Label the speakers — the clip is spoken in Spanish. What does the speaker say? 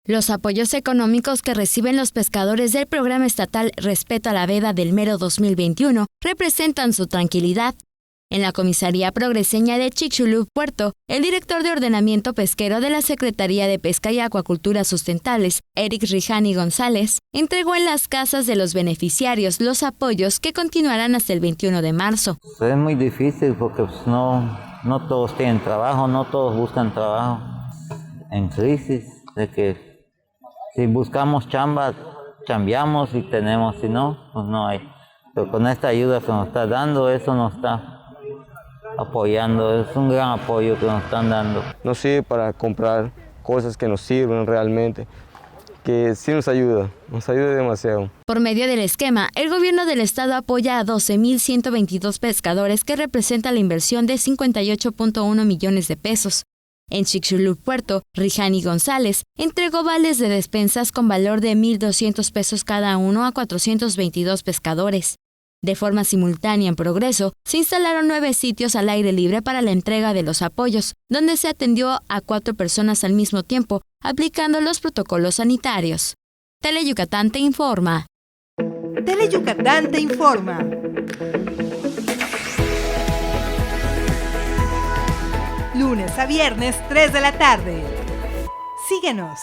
Speaker 1: Los apoyos económicos que reciben los pescadores del programa estatal Respeto a la Veda del Mero 2021 representan su tranquilidad. En la comisaría progreseña de Chicxulub, Puerto, el director de ordenamiento pesquero de la Secretaría de Pesca y Acuacultura Sustentables, Eric Rijani González, entregó en las casas de los beneficiarios los apoyos que continuarán hasta el 21 de marzo.
Speaker 2: Es muy difícil porque no todos tienen trabajo, no todos buscan trabajo. En crisis, de que si buscamos chamba, chambeamos y tenemos, si no, pues no hay. Pero con esta ayuda que nos está dando, eso nos está apoyando, es un gran apoyo que nos están dando.
Speaker 3: Nos sirve para comprar cosas que nos sirven realmente, que sí nos ayuda demasiado.
Speaker 1: Por medio del esquema, el gobierno del estado apoya a 12,122 pescadores que representa la inversión de 58.1 millones de pesos. En Chicxulub, Puerto, Rijani González entregó vales de despensas con valor de 1,200 pesos cada uno a 422 pescadores. De forma simultánea en Progreso, se instalaron 9 sitios al aire libre para la entrega de los apoyos, donde se atendió a 4 personas al mismo tiempo, aplicando los protocolos sanitarios. Teleyucatán te informa.
Speaker 4: Teleyucatán te informa. Lunes a viernes, 3 de la tarde. Síguenos.